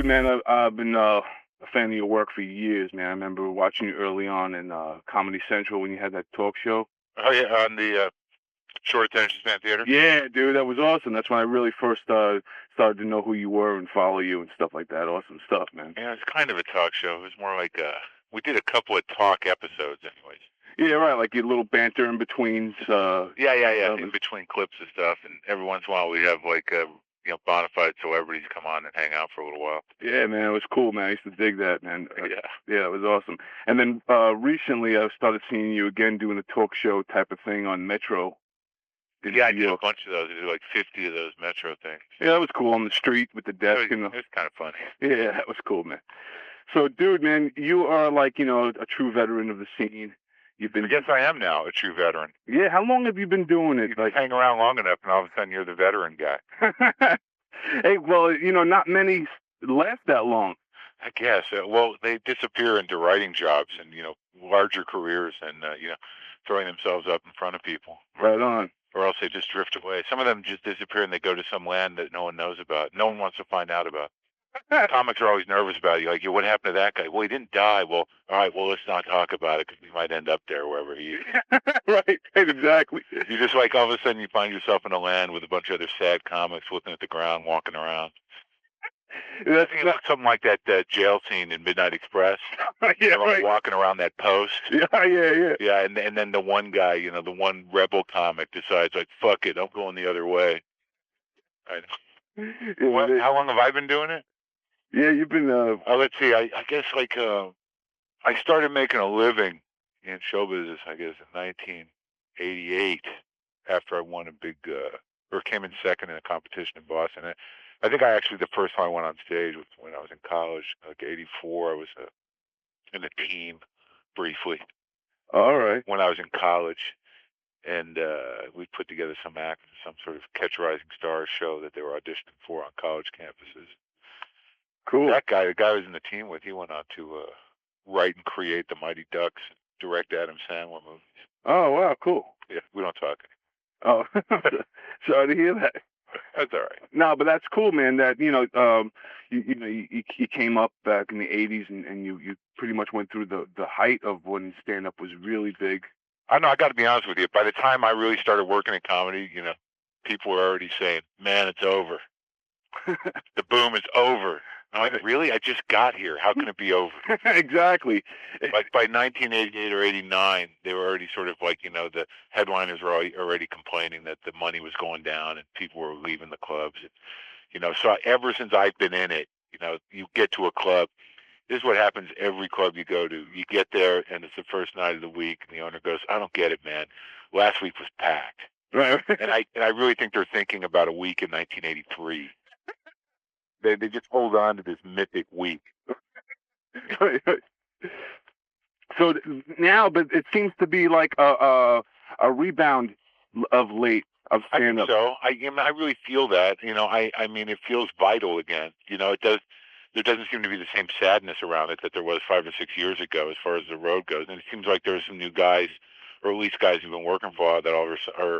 dude, man, I've been a fan of your work for years, man. I remember watching you early on in Comedy Central when you had that talk show. Oh yeah, on the short attention span theater. Yeah, dude, that was awesome. That's when I really first started to know who you were and follow you and stuff like that. Awesome stuff, man. Yeah, it's kind of a talk show. It was more like we did a couple of talk episodes, anyways. Yeah, right. Like your little banter in between. Yeah. In between clips and stuff, and every once in a while we have like bona fide celebrities come on and hang out for a little while. Yeah, man, it was cool, man. I used to dig that, man. Yeah, it was awesome. And then recently, I started seeing you again doing a talk show type of thing on Metro. Yeah, I did a bunch of those. I did like 50 of those Metro things. Yeah, that was cool on the street with the desk. It was kind of funny. Yeah, that was cool, man. So, dude, man, you are like, a true veteran of the scene. I guess I am now a true veteran. Yeah, how long have you been doing it? You hang around long enough, and all of a sudden you're the veteran guy. Hey, well, not many last that long. I guess. Well, they disappear into writing jobs and larger careers, and throwing themselves up in front of people. Right on. Or else they just drift away. Some of them just disappear and they go to some land that no one knows about. No one wants to find out about. Comics are always nervous about you. Like, what happened to that guy? Well, he didn't die. Well, all right, well, let's not talk about it because we might end up there wherever he is. Right, exactly. You just like all of a sudden you find yourself in a land with a bunch of other sad comics looking at the ground, walking around. I think it looks something like that jail scene in Midnight Express. Yeah, right. Walking around that post. Yeah. Yeah, and then the one guy, the one rebel comic decides, like, fuck it, I'm going the other way. I know. How long have I been doing it? Yeah, you've been. Let's see. I guess like I started making a living in show business, I guess, in 1988 after I won a big or came in second in a competition in Boston. I think the first time I went on stage was when I was in college, like 84. I was in a team briefly. All right. When I was in college, and we put together some act, some sort of Catch Rising Stars show that they were auditioning for on college campuses. Cool. That guy, the guy I was in the team with, he went on to write and create the Mighty Ducks, direct Adam Sandler movies. Oh, wow, cool. Yeah, we don't talk anymore. Oh, sorry to hear that. That's all right. No, but that's cool, man. That you came up back in the '80s, and you pretty much went through the height of when stand-up was really big. I know. I got to be honest with you. By the time I really started working in comedy, people were already saying, "Man, it's over. The boom is over." I'm like, really? I just got here. How can it be over? Exactly. Like by 1988 or 89, they were already sort of like, the headliners were already complaining that the money was going down and people were leaving the clubs. So ever since I've been in it, you get to a club. This is what happens every club you go to. You get there and it's the first night of the week and the owner goes, "I don't get it, man. Last week was packed." Right. And I really think they're thinking about a week in 1983. They just hold on to this mythic week. So now, but it seems to be like a rebound of late of stand-up. I think so. I really feel that. I mean, it feels vital again. It does. There doesn't seem to be the same sadness around it that there was 5 or 6 years ago as far as the road goes. And it seems like there are some new guys, or at least guys who've been working for a while, that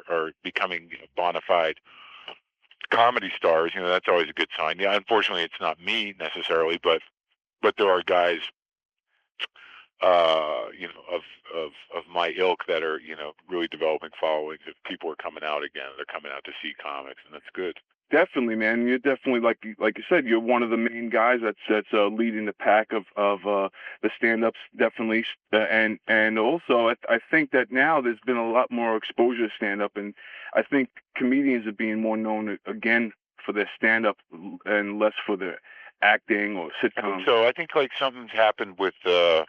are becoming bona fide comedy stars. That's always a good sign. Yeah, unfortunately, it's not me necessarily, but there are guys, of my ilk that are, really developing followings. If people are coming out again, they're coming out to see comics, and that's good. Definitely, man. You're definitely like you said. You're one of the main guys that's leading the pack of the stand-ups, definitely. And also, I think that now there's been a lot more exposure to stand-up, and I think comedians are being more known again for their stand-up and less for their acting or sitcoms. So I think like something's happened with I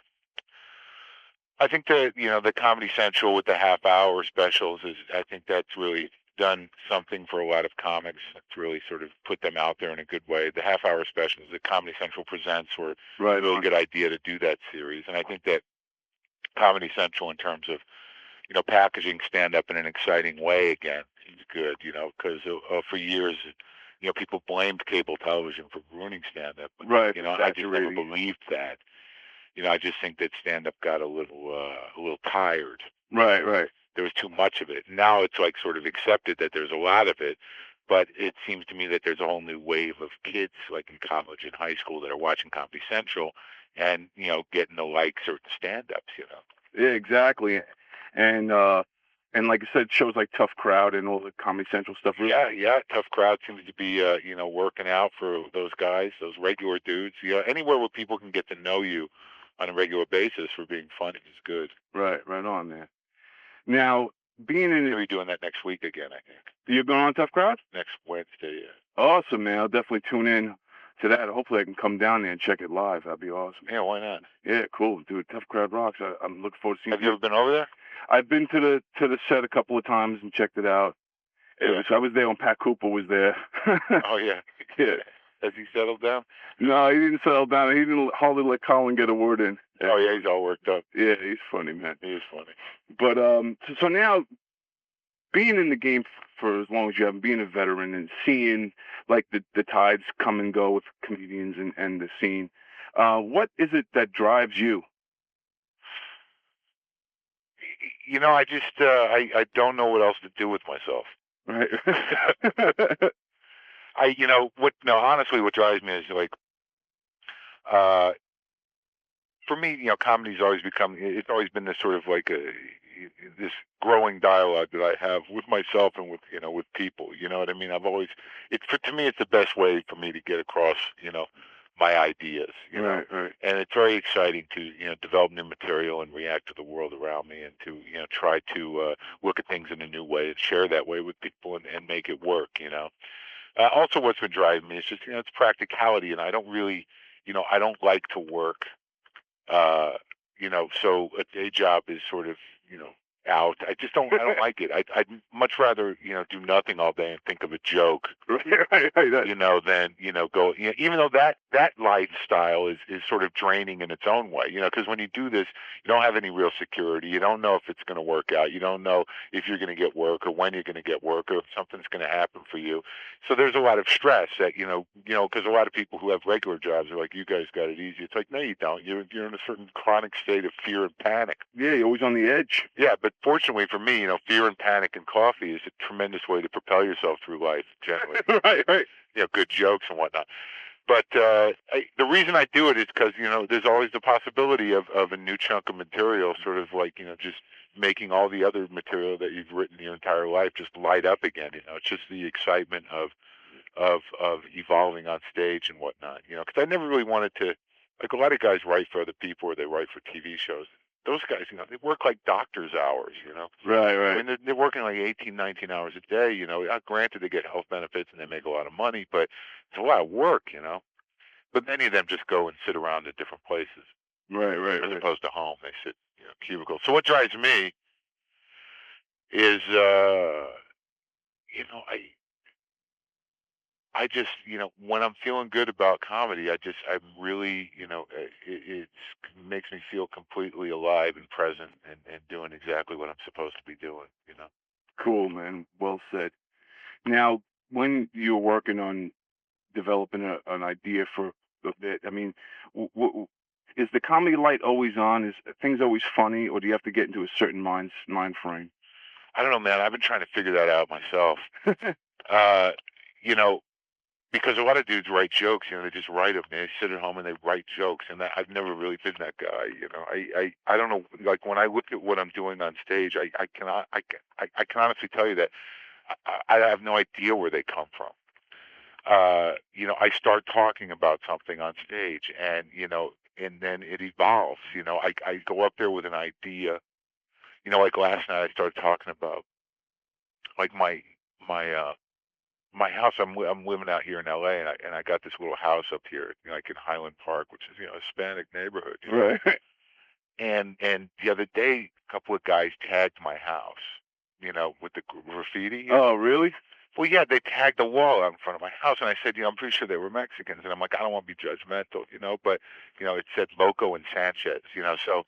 think the Comedy Central with the half-hour specials I think that's really done something for a lot of comics. It's really sort of put them out there in a good way. The half-hour specials that Comedy Central presents were a really good idea to do that series. And I think that Comedy Central, in terms of, packaging stand-up in an exciting way again, is good, because for years, people blamed cable television for ruining stand-up. But, right. I just never believed that. I just think that stand-up got a little tired. Right. There was too much of it. Now it's like sort of accepted that there's a lot of it, But it seems to me that there's a whole new wave of kids, like in college and high school, that are watching Comedy Central and, getting the likes or the stand-ups. Yeah, exactly. And like I said, shows like Tough Crowd and all the Comedy Central stuff. Yeah. Tough Crowd seems to be, working out for those guys, those regular dudes. Anywhere where people can get to know you on a regular basis for being funny is good. Right on there. Now, being in We'll be doing that next week again, I think. You're going on Tough Crowd? Next Wednesday, yeah. Awesome, man. I'll definitely tune in to that. Hopefully I can come down there and check it live. That'd be awesome. Yeah, why not? Yeah, cool. Dude, Tough Crowd rocks. I'm looking forward to seeing Have you ever been over there? I've been to the set a couple of times and checked it out. I was there when Pat Cooper was there. Oh, yeah. Yeah. Has he settled down? No, he didn't settle down. He didn't hardly let Colin get a word in. Oh, yeah, he's all worked up. Yeah, he's funny, man. He is funny. But so now, being in the game for as long as you have, being a veteran and seeing like the tides come and go with comedians and the scene, what is it that drives you? I just I don't know what else to do with myself. Right. Honestly, what drives me is like, for me, comedy's it's always been this sort of like this growing dialogue that I have with myself and with people. You know what I mean? To me, it's the best way for me to get across, my ideas. Right. And it's very exciting to, develop new material and react to the world around me and to, try to look at things in a new way and share that way with people and make it work. Also, what's been driving me is just, it's practicality, and I don't really, I don't like to work. So a day job is sort of, out. I don't like it. I'd much rather, do nothing all day and think of a joke, Right. than, go, even though that lifestyle is sort of draining in its own way, because when you do this, you don't have any real security. You don't know if it's going to work out. You don't know if you're going to get work or when you're going to get work or if something's going to happen for you. So there's a lot of stress that, because a lot of people who have regular jobs are like, you guys got it easy. It's like, no, you don't. You're in a certain chronic state of fear and panic. Yeah, you're always on the edge. Yeah, but fortunately for me, fear and panic and coffee is a tremendous way to propel yourself through life, generally. Right. Good jokes and whatnot. But the reason I do it is because, there's always the possibility of a new chunk of material, sort of like, just making all the other material that you've written your entire life just light up again. It's just the excitement of evolving on stage and whatnot, because I never really wanted to, like a lot of guys write for other people or they write for TV shows. Those guys, they work like doctor's hours, Right. I mean, they're working like 18, 19 hours a day, Granted, they get health benefits and they make a lot of money, but it's a lot of work, But many of them just go and sit around at different places. Right. As opposed to home. They sit, cubicles. So what drives me is, I just, when I'm feeling good about comedy, I'm really, it makes me feel completely alive and present and doing exactly what I'm supposed to be doing, Cool, man. Well said. Now, when you're working on developing an idea for the bit, I mean, is the comedy light always on? Is things always funny, or do you have to get into a certain mind frame? I don't know, man. I've been trying to figure that out myself. Because a lot of dudes write jokes, they just write them. They sit at home and they write jokes, and I've never really been that guy. I don't know. Like when I look at what I'm doing on stage, I can honestly tell you that I have no idea where they come from. I start talking about something on stage, and and then it evolves. I go up there with an idea. Like last night, I started talking about like my house. I'm living out here in L.A. and I got this little house up here, like in Highland Park, which is a Hispanic neighborhood. Right. And the other day, a couple of guys tagged my house, with the graffiti. Oh, really? Well, yeah, they tagged the wall out in front of my house, and I said, I'm pretty sure they were Mexicans, and I'm like, I don't want to be judgmental, but it said Loco and Sanchez, so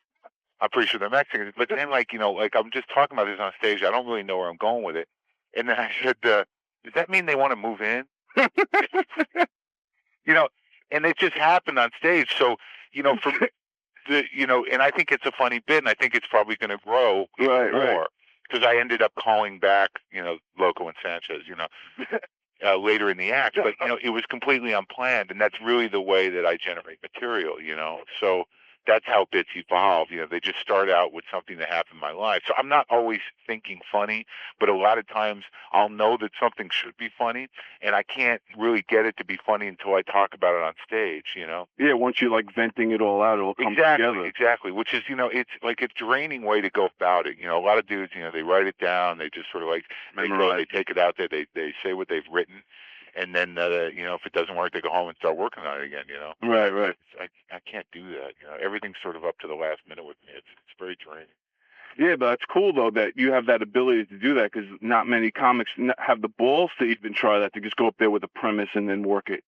I'm pretty sure they're Mexicans. But then, like I'm just talking about this on stage. I don't really know where I'm going with it. And then I said, does that mean they want to move in? And it just happened on stage. So, for and I think it's a funny bit, and I think it's probably going to grow more. Because I ended up calling back, Loco and Sanchez, later in the act, but it was completely unplanned, and that's really the way that I generate material. So that's how bits evolve. They just start out with something that happened in my life. So I'm not always thinking funny, but a lot of times I'll know that something should be funny, and I can't really get it to be funny until I talk about it on stage. Yeah, once you're like venting it all out, it'll come together. Exactly. Which is, it's like a draining way to go about it. A lot of dudes, they write it down, they just sort of like they take it out there, they say what they've written, and then if it doesn't work, they go home and start working on it again. Right. I can't do that. Everything's sort of up to the last minute with me. It's very draining. Yeah, but it's cool though that you have that ability to do that, because not many comics have the balls to even try that, to just go up there with a premise and then work it.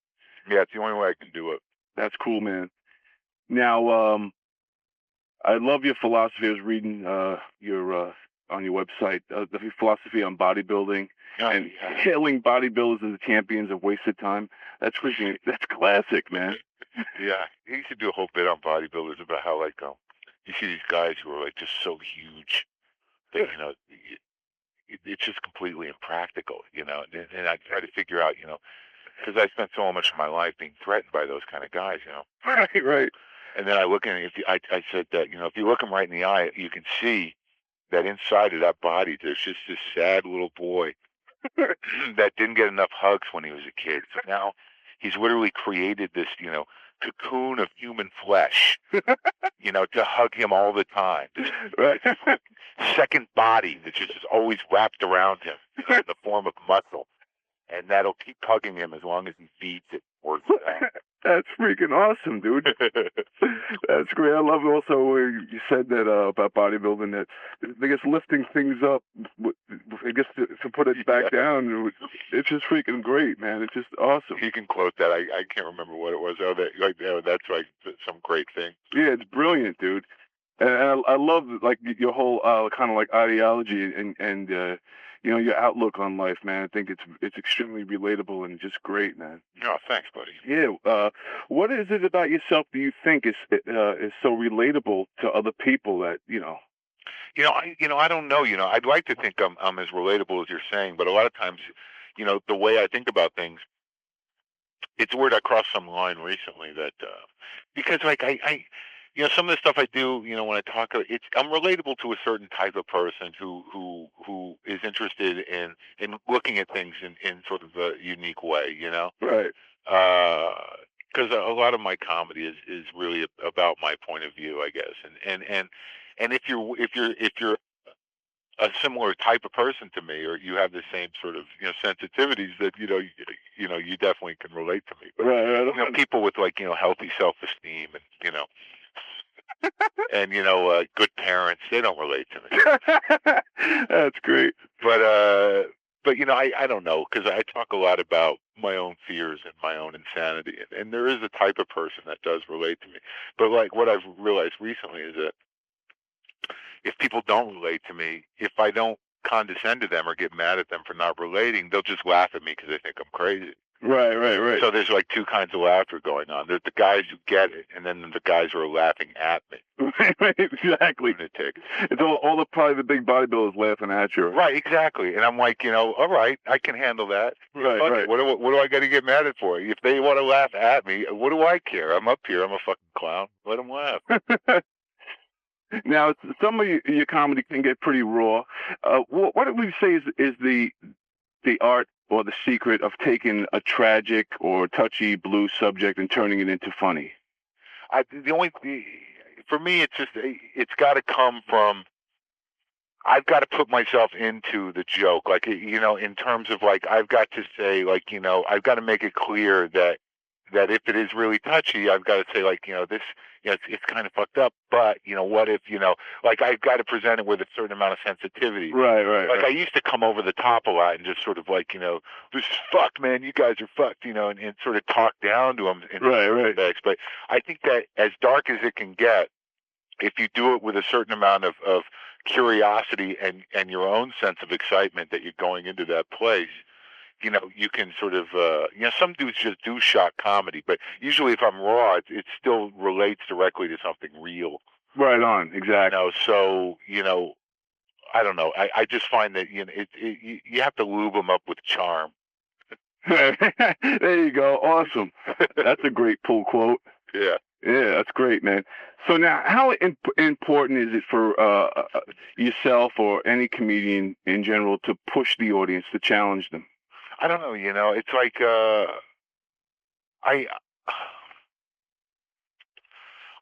Yeah, it's the only way I can do it. That's cool, man. Now, I love your philosophy. I was reading your on your website the philosophy on bodybuilding and hailing bodybuilders as the champions of wasted time. That's classic, man. Yeah, he used to do a whole bit on bodybuilders about how you see these guys who are like just so huge that it's just completely impractical, and I try to figure out, because I spent so much of my life being threatened by those kind of guys, Right. And then I look at it, I said that, if you look them right in the eye, you can see that inside of that body, there's just this sad little boy that didn't get enough hugs when he was a kid. So now he's literally created this, cocoon of human flesh, to hug him all the time. This second body that just is always wrapped around him in the form of muscle. And that'll keep hugging him as long as he feeds it. That's freaking awesome, dude. That's great. I love also where you said that about bodybuilding, that I guess lifting things up, I guess to put it back down, it's just freaking great, man. It's just awesome. You can quote that. I can't remember what it was. That's like some great thing. Yeah, it's brilliant, dude. And I love like your whole kind of like ideology and your outlook on life, man. I think it's extremely relatable and just great, man. Oh, thanks, buddy. Yeah. What is it about yourself do you think is so relatable to other people that I don't know. I'd like to think I'm as relatable as you're saying, but a lot of times, the way I think about things, it's weird. I crossed some line recently that because like I some of the stuff I do, when I talk, I'm relatable to a certain type of person who is interested in looking at things in sort of a unique way, Right. Because a lot of my comedy is really about my point of view, I guess, and if you're a similar type of person to me, or you have the same sort of sensitivities, that you definitely can relate to me. But, right. People with healthy self-esteem and and good parents, they don't relate to me. That's great. But I don't know, because I talk a lot about my own fears and my own insanity, and there is a type of person that does relate to me. But like what I've realized recently is that if people don't relate to me, if I don't condescend to them or get mad at them for not relating, they'll just laugh at me because they think I'm crazy. Right. So there's like two kinds of laughter going on. There's the guys who get it, and then the guys who are laughing at me. Right, exactly. It's all probably the big bodybuilders laughing at you. Right, exactly. And I'm like, all right, I can handle that. Right. What do I got to get mad at for? If they want to laugh at me, what do I care? I'm up here. I'm a fucking clown. Let them laugh. Now, some of your comedy can get pretty raw. What do we say is the art or the secret of taking a tragic or touchy blue subject and turning it into funny? For me, it's got to come from, I've got to put myself into the joke, like, in terms of like, I've got to say, like, I've got to make it clear that if it is really touchy, I've got to say, like, this, it's kind of fucked up, but, what if, like, I've got to present it with a certain amount of sensitivity. Right. Like, I used to come over the top a lot and just sort of like, this is fucked, man, you guys are fucked, and sort of talk down to them. Right. But I think that as dark as it can get, if you do it with a certain amount of curiosity and your own sense of excitement that you're going into that place, you can sort of, some dudes just do shock comedy, but usually if I'm raw, it still relates directly to something real. Right on, exactly. So, I don't know. I just find that, you have to lube them up with charm. There you go. Awesome. That's a great pull quote. Yeah. Yeah, that's great, man. So now, how important is it for yourself or any comedian in general to push the audience, to challenge them? I don't know. It's like I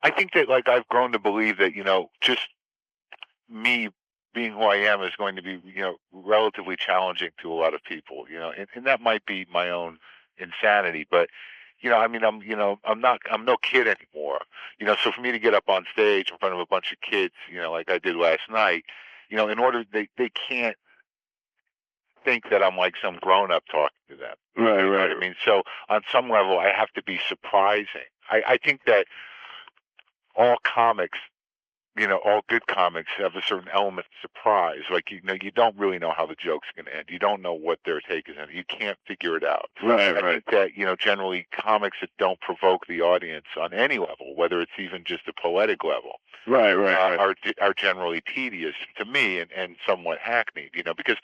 I think that like I've grown to believe that just me being who I am is going to be relatively challenging to a lot of people. And that might be my own insanity, but I mean, I'm no kid anymore. So for me to get up on stage in front of a bunch of kids, like I did last night, in order they can't think that I'm like some grown up talking to them. Right, You know right. what I mean? So on some level, I have to be surprising. I think that all comics, all good comics have a certain element of surprise. Like, you don't really know how the joke's going to end. You don't know what their take is, and you can't figure it out. Right, I right. think that, generally comics that don't provoke the audience on any level, whether it's even just a poetic level, Right, right, right. are generally tedious to me and somewhat hackneyed, because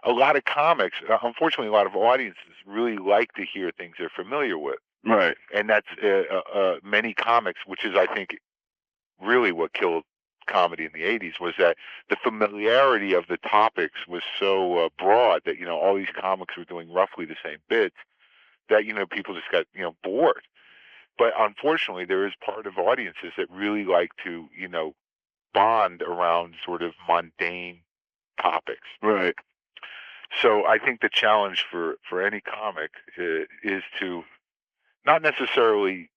a lot of comics, unfortunately, a lot of audiences really like to hear things they're familiar with. Right. And that's many comics, which is, I think, really what killed comedy in the 80s, was that the familiarity of the topics was so broad that all these comics were doing roughly the same bits that people just got bored. But unfortunately, there is part of audiences that really like to bond around sort of mundane topics. Right. So I think the challenge for any comic is to not necessarily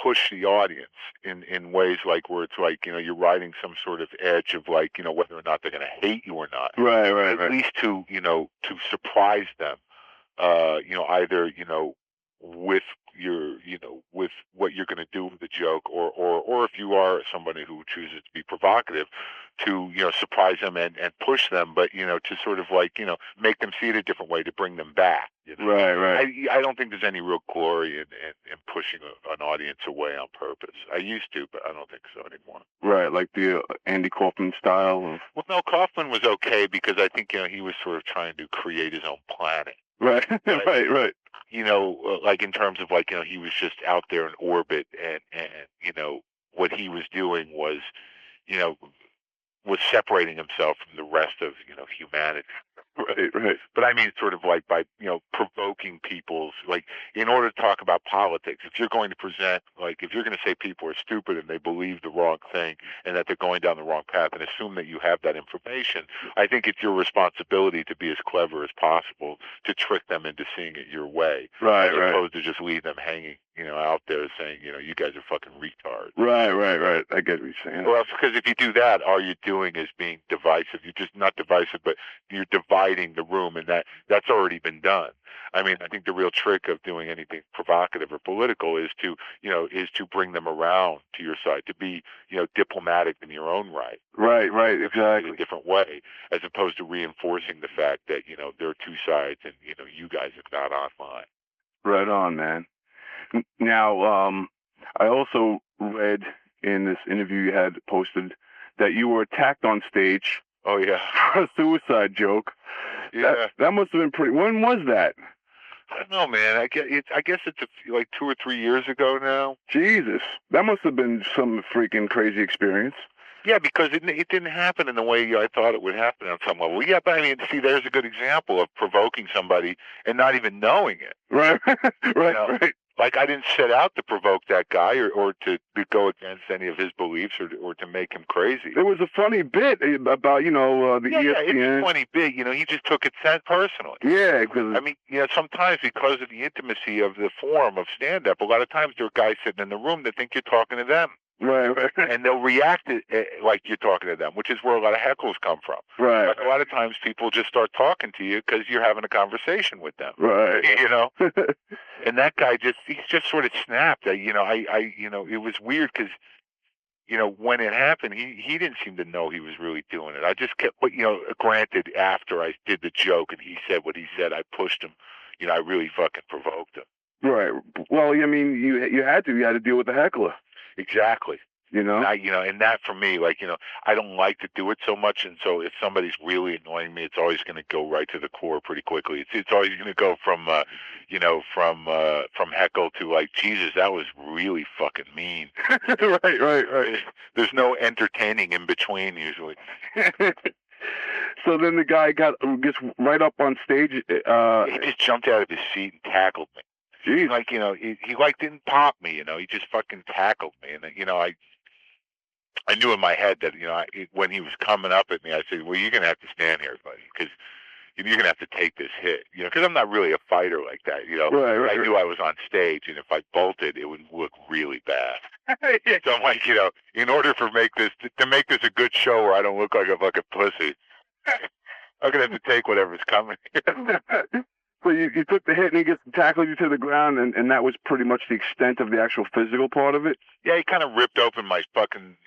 push the audience in ways like where it's like, you're riding some sort of edge of like, whether or not they're going to hate you or not. Right, right, At least to surprise them, either, with with what you're going to do with the joke, or if you are somebody who chooses to be provocative, to, surprise them and push them, but, to sort of like, make them see it a different way to bring them back. Right, right. I don't think there's any real glory in pushing an audience away on purpose. I used to, but I don't think so anymore. Right, like the Andy Kaufman style. Well, no, Kaufman was okay because I think he was sort of trying to create his own planet. Right, right, right. Like in terms of like he was just out there in orbit, and what he was doing was was separating himself from the rest of humanity. Right, right. But I mean, sort of like by provoking people's, like, in order to talk about politics. If you're going to present, like, if you're going to say people are stupid and they believe the wrong thing and that they're going down the wrong path, and assume that you have that information, I think it's your responsibility to be as clever as possible to trick them into seeing it your way, Right, as right. opposed to just leave them hanging, out there saying, you guys are fucking retards. Right, right, right. I get what you're saying. Well, because if you do that, all you're doing is being divisive. You're just not divisive, but you're dividing the room, and that's already been done. I mean, I think the real trick of doing anything provocative or political is to bring them around to your side, to be, diplomatic in your own right. Right, right, exactly. In a different way, as opposed to reinforcing the fact that, there are two sides and, you guys are not online. Right on, man. Now, I also read in this interview you had posted that you were attacked on stage. Oh, yeah. For a suicide joke. Yeah. That must have been pretty. When was that? I don't know, man. I guess it's like 2 or 3 years ago now. Jesus, that must have been some freaking crazy experience. Yeah, because it didn't happen in the way I thought it would happen on some level. Yeah, but I mean, see, there's a good example of provoking somebody and not even knowing it. Right, right, right. Like, I didn't set out to provoke that guy or to go against any of his beliefs or to make him crazy. There was a funny bit about, the ESPN. Yeah, it's a funny bit. He just took it personally. Yeah, because I mean, sometimes because of the intimacy of the form of stand-up, a lot of times there are guys sitting in the room that think you're talking to them. Right, right. And they'll react like you're talking to them, which is where a lot of heckles come from. Right. Like, a lot of times people just start talking to you because you're having a conversation with them. Right. And that guy he's just sort of snapped. It was weird because, when it happened, he didn't seem to know he was really doing it. I just kept, granted, after I did the joke and he said what he said, I pushed him. I really fucking provoked him. Right. Well, I mean, you had to deal with the heckler. Exactly. You know? And that for me, like, I don't like to do it so much, and so if somebody's really annoying me, it's always going to go right to the core pretty quickly. It's always going to go from heckle to like, Jesus, that was really fucking mean. Right. There's no entertaining in between usually. So then the guy gets right up on stage. He just jumped out of his seat and tackled me. Geez. Like, he like didn't pop me, he just fucking tackled me. And, I knew in my head that, when he was coming up at me, I said, well, you're going to have to stand here, buddy, because you're going to have to take this hit, because I'm not really a fighter like that, Right. I knew I was on stage, and if I bolted, it would look really bad. Yeah. So I'm like, in order to make this a good show where I don't look like a fucking pussy, I'm going to have to take whatever's coming. So you took the hit and he gets tackled you to the ground, and that was pretty much the extent of the actual physical part of it? Yeah, he kind of ripped open my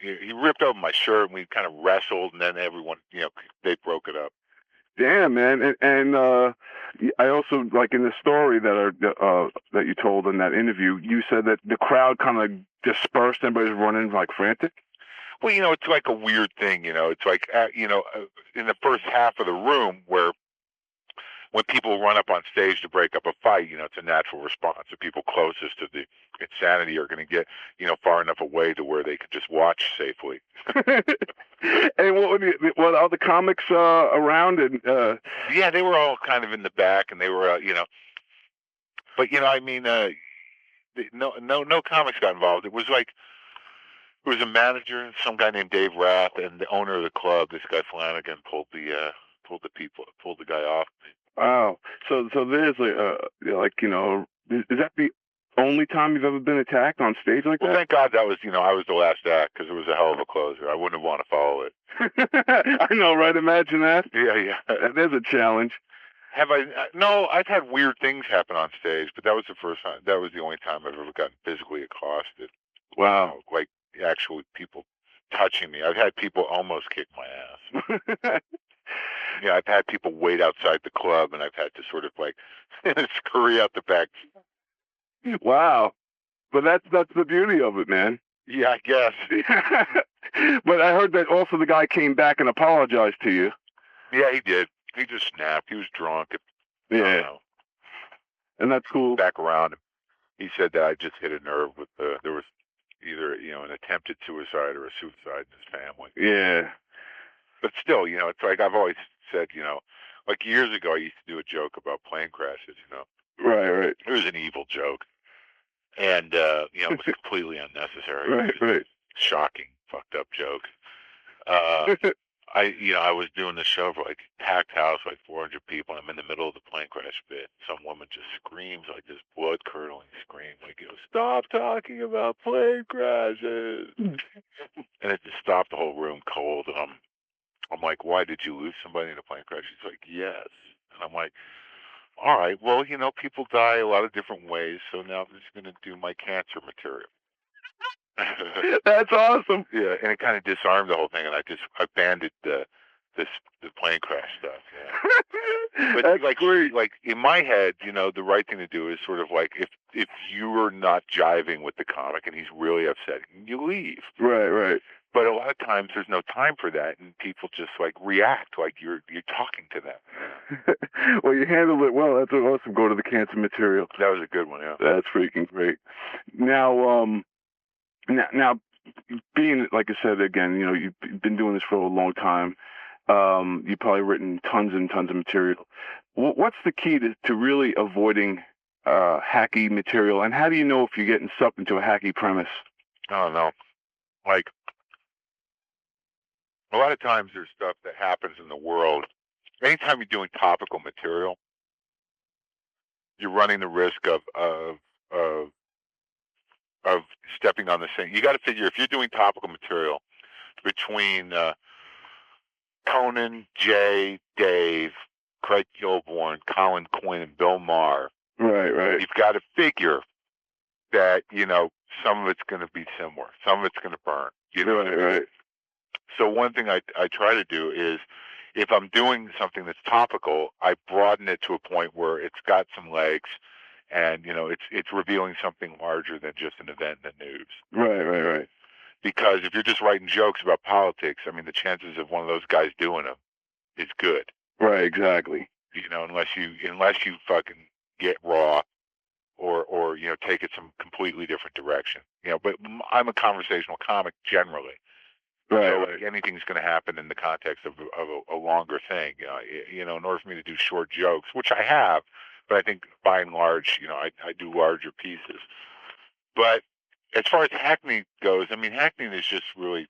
he ripped open my shirt, and we kind of wrestled, and then everyone, they broke it up. Damn, man. And I also, like in the story that you told in that interview, you said that the crowd kind of dispersed, everybody's running like frantic. Well, it's like a weird thing, it's like, in the first half of the room where when people run up on stage to break up a fight, it's a natural response. The people closest to the insanity are going to get, far enough away to where they could just watch safely. And what other comics around? And yeah, they were all kind of in the back, and they were, but no comics got involved. It was like, it was a manager, some guy named Dave Rath, and the owner of the club, this guy Flanagan, pulled the guy off. Wow. So there's is that the only time you've ever been attacked on stage like that? Well, thank God that was, I was the last act, because it was a hell of a closer. I wouldn't have wanted to follow it. I know, right? Imagine that. Yeah. There's a challenge. No, I've had weird things happen on stage, but that was the first time. That was the only time I've ever gotten physically accosted. Wow. Like actually people touching me. I've had people almost kick my ass. Yeah, I've had people wait outside the club, and I've had to sort of like scurry out the back. Wow. But that's the beauty of it, man. Yeah, I guess. But I heard that also the guy came back and apologized to you. Yeah, he did. He just snapped. He was drunk. Yeah. And that's cool. Back around him. He said that I just hit a nerve with there was either, an attempted suicide or a suicide in his family. Yeah. But still, it's like I've always said, like years ago I used to do a joke about plane crashes, Right. It was an evil joke. And, it was completely unnecessary. Right. Shocking, fucked up joke. I was doing the show for like packed house, like 400 people, and I'm in the middle of the plane crash bit. Some woman just screams like this blood curdling scream, like, stop talking about plane crashes. And it just stopped the whole room cold. And I'm like, why, did you lose somebody in a plane crash? She's like, yes. And I'm like, all right, well, people die a lot of different ways, so now I'm just going to do my cancer material. That's awesome. Yeah, and it kind of disarmed the whole thing, and I banded the plane crash stuff. Yeah. But that's like, great. Like in my head, the right thing to do is sort of like if you are not jiving with the comic and he's really upset, you leave. Right. But a lot of times there's no time for that, and people just like react like you're talking to them. Well, you handled it well. That's awesome. Go to the cancer material. That was a good one. Yeah. That's freaking great. Now, now, being like I said again, you've been doing this for a long time. You've probably written tons and tons of material. What's the key to really avoiding hacky material, and how do you know if you're getting sucked into a hacky premise? I don't know. Like, a lot of times there's stuff that happens in the world. Anytime you're doing topical material, you're running the risk of stepping on the same. You got to figure, if you're doing topical material between Conan, Jay, Dave, Craig Kilborn, Colin Quinn, and Bill Maher. Right. You've got to figure that, some of it's going to be similar. Some of it's going to burn. Right. So one thing I try to do is, if I'm doing something that's topical, I broaden it to a point where it's got some legs, and it's revealing something larger than just an event in the news. Right. Because if you're just writing jokes about politics, I mean, the chances of one of those guys doing them is good. Right, exactly. You know, unless you fucking get raw or you know, take it some completely different direction. You know, but I'm a conversational comic generally. Right, so right. anything's going to happen in the context of a longer thing. You know, in order for me to do short jokes, which I have, but I think by and large, you know, I do larger pieces. But as far as hackney goes, I mean, hackney is just really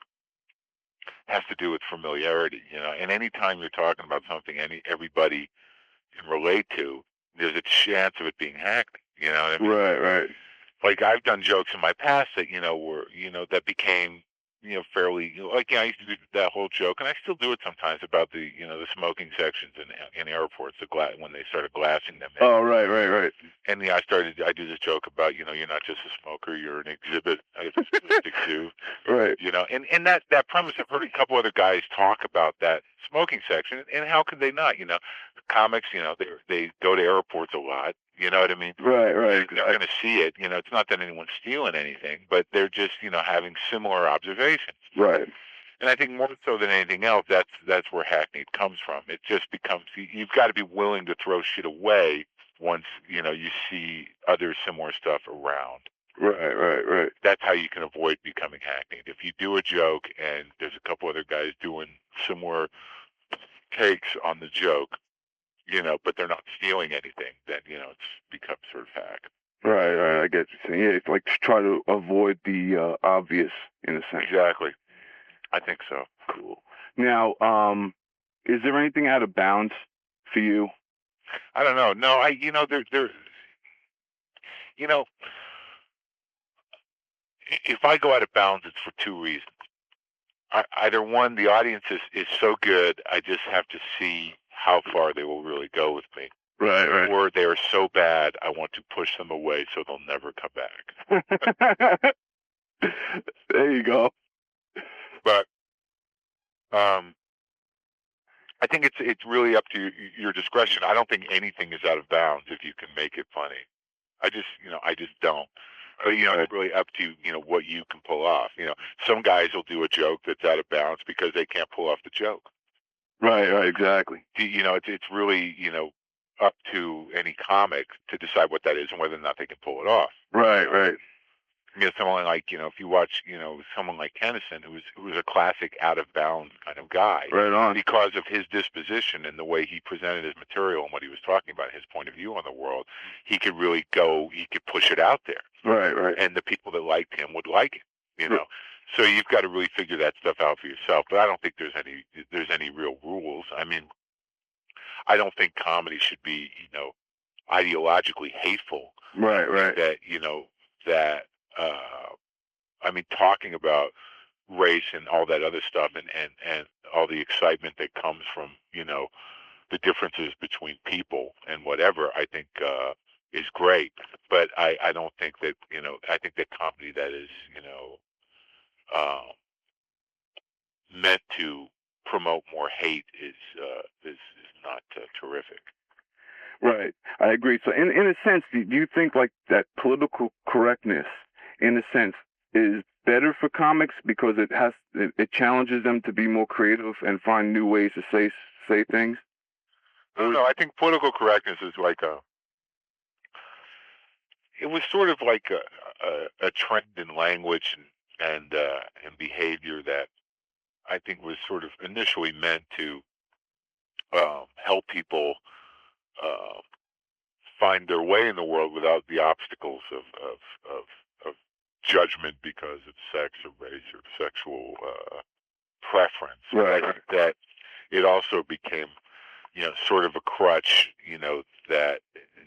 has to do with familiarity, you know. And anytime you're talking about something everybody can relate to, there's a chance of it being hackney. You know what I mean? Right, right. Like I've done jokes in my past that were that became fairly like I used to do that whole joke, and I still do it sometimes about the the smoking sections in airports, when they started glassing them in. Oh, right, right, right. And I do this joke about you're not just a smoker, you're an exhibit. I stick to Right. and that premise, I've heard a couple other guys talk about that smoking section, and how could they not? Comics, they go to airports a lot. You know what I mean? Right, right. They're going to see it. It's not that anyone's stealing anything, but they're just having similar observations. Right. And I think more so than anything else, that's where hackneyed comes from. It just becomes you've got to be willing to throw shit away once you see other similar stuff around. Right, right, right. That's how you can avoid becoming hackneyed. If you do a joke and there's a couple other guys doing similar takes on the joke, but they're not stealing anything, then it's become sort of hack. Right, right. I get what you're saying. Yeah, it's like to try to avoid the obvious in a sense. Exactly. I think so. Cool. Now, is there anything out of bounds for you? I don't know. No, if I go out of bounds, it's for two reasons. Either one, the audience is so good, I just have to see how far they will really go with me. Right, right. Or they are so bad, I want to push them away so they'll never come back. There you go. But I think it's really up to your discretion. I don't think anything is out of bounds if you can make it funny. I just don't. It's really up to what you can pull off. Some guys will do a joke that's out of bounds because they can't pull off the joke. Right, right, exactly. It's really up to any comic to decide what that is and whether or not they can pull it off. Right, right. Someone like if you watch someone like Kennison, who was a classic out of bounds kind of guy, right on, because of his disposition and the way he presented his material and what he was talking about, his point of view on the world, he could really he could push it out there. Right, right. And the people that liked him would like him, So you've got to really figure that stuff out for yourself. But I don't think there's any real rules. I mean, I don't think comedy should be ideologically hateful. Right, right. That I mean, talking about race and all that other stuff, and all the excitement that comes from the differences between people and whatever, I think is great. But I don't think that I think that comedy that is meant to promote more hate is not terrific. Right, I agree. So, in a sense, do you think like that political correctness, in a sense, is better for comics because it challenges them to be more creative and find new ways to say things? No, I think political correctness is like it was sort of like a trend in language and behavior that I think was sort of initially meant to help people find their way in the world without the obstacles of judgment because of sex or race or sexual preference. Right. That it also became sort of a crutch,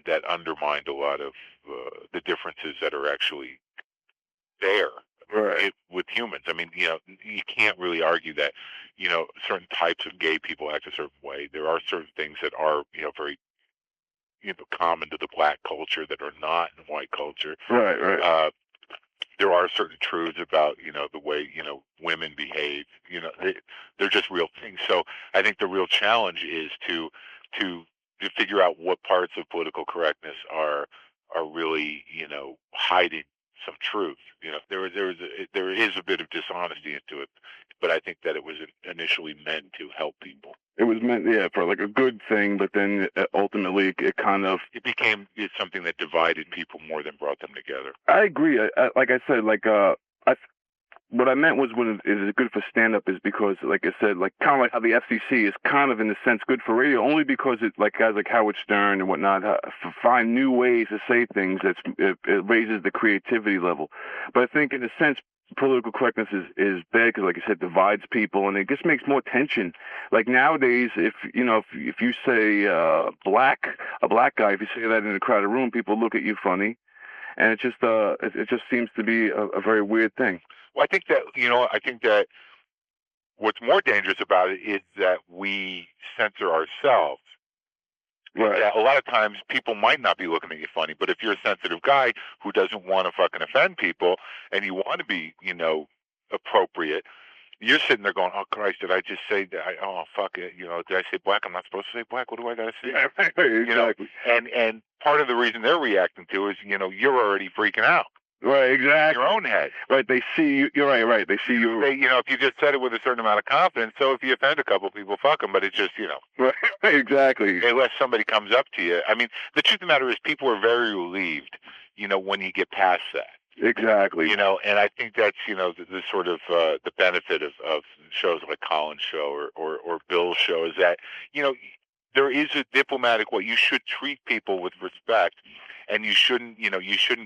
that undermined a lot of the differences that are actually there. Right. With humans. I mean, you can't really argue that, certain types of gay people act a certain way. There are certain things that are, very, common to the black culture that are not in white culture. Right, right. There are certain truths about, the way, women behave. They're just real things. So I think the real challenge is to figure out what parts of political correctness are really, hiding some truth. There is a bit of dishonesty into it, but I think that it was initially meant to help people. It was meant, yeah, for like a good thing, but then ultimately it became something that divided people more than brought them together. I agree. Like I said, what I meant was when it is good for stand-up is because, like I said, like kind of like how the FCC is kind of in a sense good for radio, only because it, like guys like Howard Stern and whatnot find new ways to say things it raises the creativity level. But I think in a sense, political correctness is bad because, like I said, divides people and it just makes more tension. Like nowadays, if you say a black guy, if you say that in a crowded room, people look at you funny, and it just seems to be a very weird thing. Well, I think that what's more dangerous about it is that we censor ourselves. Right. That a lot of times people might not be looking at you funny, but if you're a sensitive guy who doesn't want to fucking offend people and you want to be, appropriate, you're sitting there going, "Oh Christ, did I just say that? Oh fuck it, did I say black? I'm not supposed to say black. What do I got to say?" Yeah, exactly. And part of the reason they're reacting to is, you're already freaking out. Right, exactly. Your own head. Right, they see you. You're right. They see you. If you just said it with a certain amount of confidence, so if you offend a couple people, fuck them. But it's just, Right, exactly. Unless somebody comes up to you. I mean, the truth of the matter is, people are very relieved, when you get past that. Exactly. And I think that's, the sort of the benefit of shows like Colin's show or Bill's show is that, there is a diplomatic way. You should treat people with respect, and you shouldn't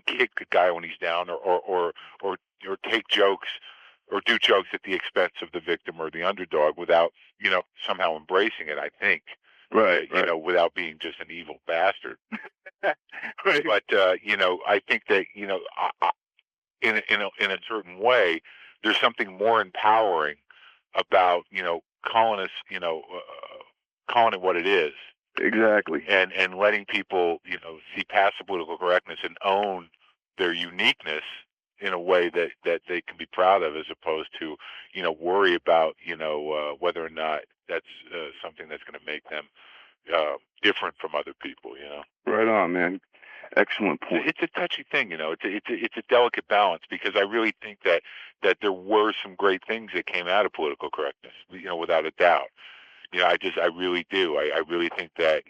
kick the guy when he's down or take jokes or do jokes at the expense of the victim or the underdog without, somehow embracing it, I think. Right. Without being just an evil bastard. Right. But, I think that, in a certain way, there's something more empowering about, calling it what it is. Exactly. And letting people, see past the political correctness and own their uniqueness in a way that they can be proud of, as opposed to, worry about, whether or not that's something that's going to make them different from other people, Right on, man. Excellent point. It's a touchy thing, It's a delicate balance, because I really think that there were some great things that came out of political correctness, without a doubt. I really do. I really think that,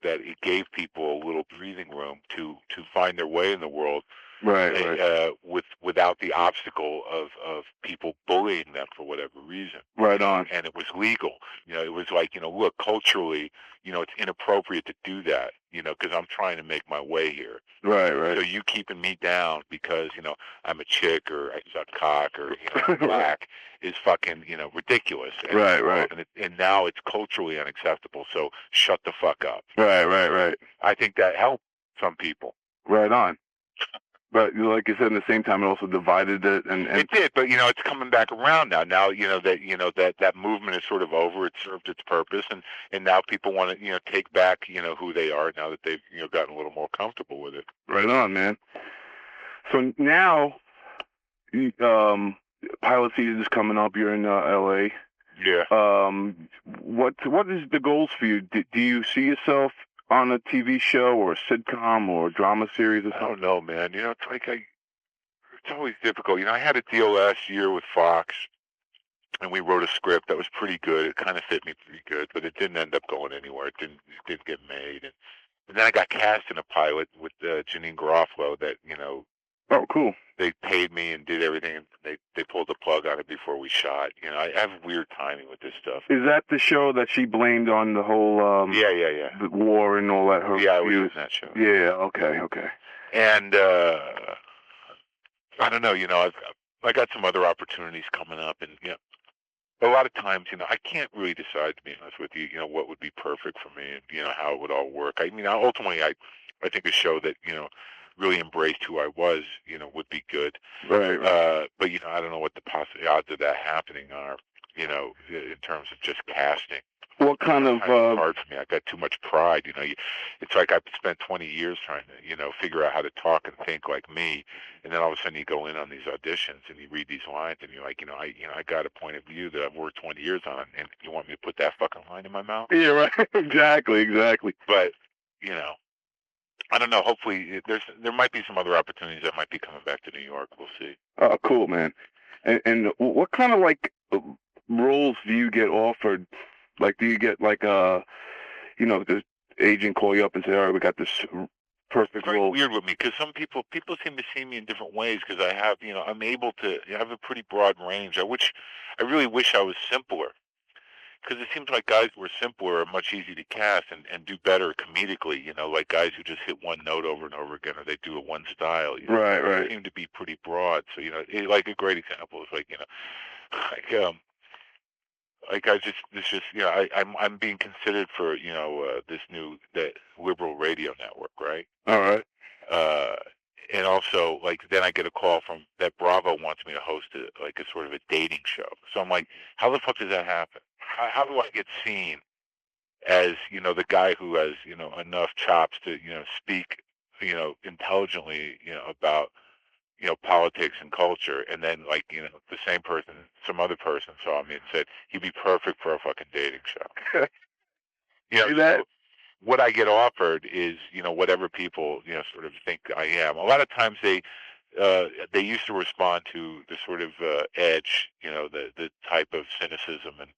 that it gave people a little breathing room to find their way in the world. Right. Without the obstacle of people bullying them for whatever reason. Right on. And it was legal. It was like, look, culturally, it's inappropriate to do that, because I'm trying to make my way here. Right. So you keeping me down because, I'm a chick or I suck cock or, I'm black is fucking, ridiculous. And, right. And now it's culturally unacceptable. So shut the fuck up. Right. I think that helped some people. Right on. But like you said, at the same time, it also divided it, and it did. But it's coming back around now. Now that movement is sort of over. It served its purpose, and now people want to take back who they are now that they've gotten a little more comfortable with it. Right on, man. So now, pilot season is coming up. You're in L.A. Yeah. What is the goals for you? Do you see yourself on a TV show or a sitcom or a drama series or something? I don't know, man. It's like it's always difficult. I had a deal last year with Fox, and we wrote a script that was pretty good. It kind of fit me pretty good, but it didn't end up going anywhere. It didn't get made. And then I got cast in a pilot with Janine Garofalo that, Oh, cool. They paid me and did everything. And they pulled the plug on it before we shot. I have weird timing with this stuff. Is that the show that she blamed on the whole yeah. the war and all that? Yeah, I was in that show. Yeah, okay. And I don't know, I got some other opportunities coming up, and a lot of times, I can't really decide, to be honest with you, what would be perfect for me and how it would all work. I mean, ultimately, I think a show that really embraced who I was, would be good. Right. But I don't know what the odds of that happening are, in terms of just casting. What kind of? It's hard for me. I got too much pride. It's like I've spent 20 years trying to, figure out how to talk and think like me, and then all of a sudden you go in on these auditions and you read these lines and you're like, I got a point of view that I've worked 20 years on, and you want me to put that fucking line in my mouth? Yeah, right. Exactly. But I don't know. Hopefully, there might be some other opportunities that might be coming back to New York. We'll see. Oh, cool, man. And what kind of like roles do you get offered? Like, do you get like the agent call you up and say, all right, we got this perfect It's very role? weird with me because some people seem to see me in different ways because I have, I'm able to have a pretty broad range. I really wish I was simpler because it seems like guys who are simpler are much easier to cast and do better comedically. Like guys who just hit one note over and over again, or they do it one style. Right, right. They seem to be pretty broad. So like a great example is like like like I just this just I'm being considered for this new that liberal radio network, right? All right. Uh, and also like then I get a call from that Bravo wants me to host like a sort of a dating show. So I'm like, how the fuck does that happen? How do I get seen as the guy who has enough chops to speak intelligently about politics and culture, and then like the same person, some other person saw me and said he'd be perfect for a fucking dating show. See that? So what I get offered is whatever people sort of think I am. A lot of times they used to respond to the sort of edge, the type of cynicism and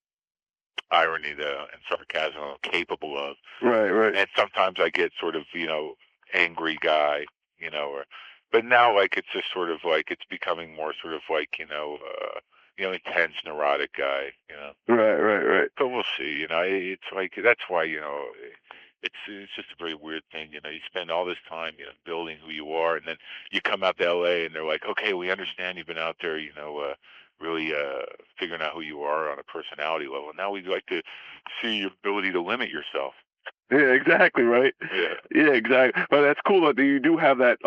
irony and sarcasm I'm capable of. Right, right. And sometimes I get sort of angry guy, or but now like it's just sort of like it's becoming more sort of like intense neurotic guy, Right, right, right. So we'll see. It's like that's why it's just a very weird thing. You spend all this time building who you are, and then you come out to L.A. and they're like, okay, we understand you've been out there, really figuring out who you are on a personality level. Now we'd like to see your ability to limit yourself. Yeah, exactly, right? Yeah, exactly. But that's cool that you do have that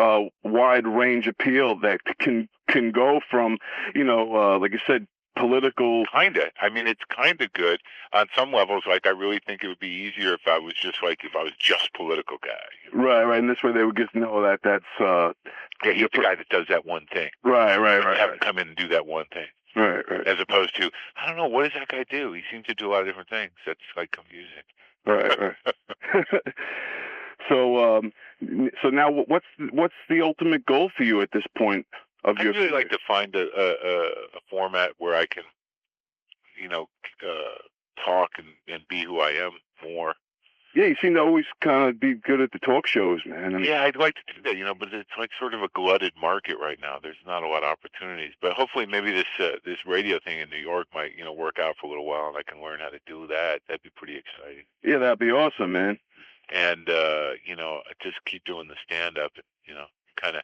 wide range appeal that can go from, like you said, political. Kinda. I mean, it's kinda good on some levels. Like, I really think it would be easier if I was just political guy. Right, right. And this way they would just know that that's. Yeah, he's the guy that does that one thing. Right, right, right. Have him come in and do that one thing. Right, right. As opposed to, I don't know, what does that guy do? He seems to do a lot of different things. That's like confusing. Right, right. So, so now what's the ultimate goal for you at this point of your? I'd really like to find a format where I can, talk and be who I am more. Yeah, you seem to always kind of be good at the talk shows, man. I mean, yeah, I'd like to do that, but it's like sort of a glutted market right now. There's not a lot of opportunities. But hopefully maybe this radio thing in New York might, work out for a little while and I can learn how to do that. That'd be pretty exciting. Yeah, that'd be awesome, man. And, just keep doing the stand-up and, kind of,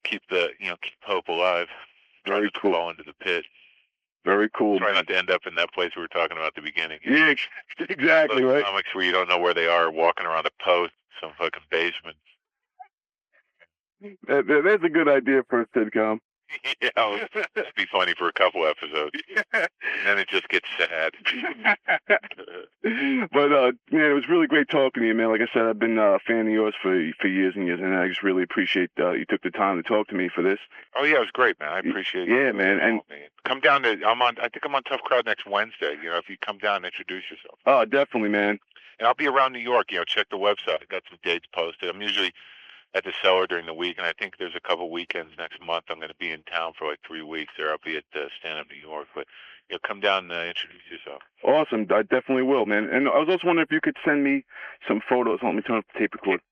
keep hope alive. Very cool. Fall into the pit. Very cool. Try not to end up in that place we were talking about at the beginning. Yeah, exactly, those right. Comics where you don't know where they are, walking around a post, some fucking basement. That's a good idea for a sitcom. Yeah, it'd be funny for a couple episodes. And then it just gets sad. But man, it was really great talking to you, man. Like I said, I've been a fan of yours for years and years, and I just really appreciate you took the time to talk to me for this. Oh yeah, it was great, man. I appreciate it. Yeah, man. And come down to I think I'm on Tough Crowd next Wednesday. If you come down and introduce yourself. Oh, definitely, man. And I'll be around New York. Check the website. I got some dates posted. I'm usually at the Cellar during the week, and I think there's a couple weekends next month. I'm going to be in town for like 3 weeks. There, I'll be at Stand Up New York. But come down and introduce yourself. Awesome, I definitely will, man. And I was also wondering if you could send me some photos. Let me turn up the tape recorder.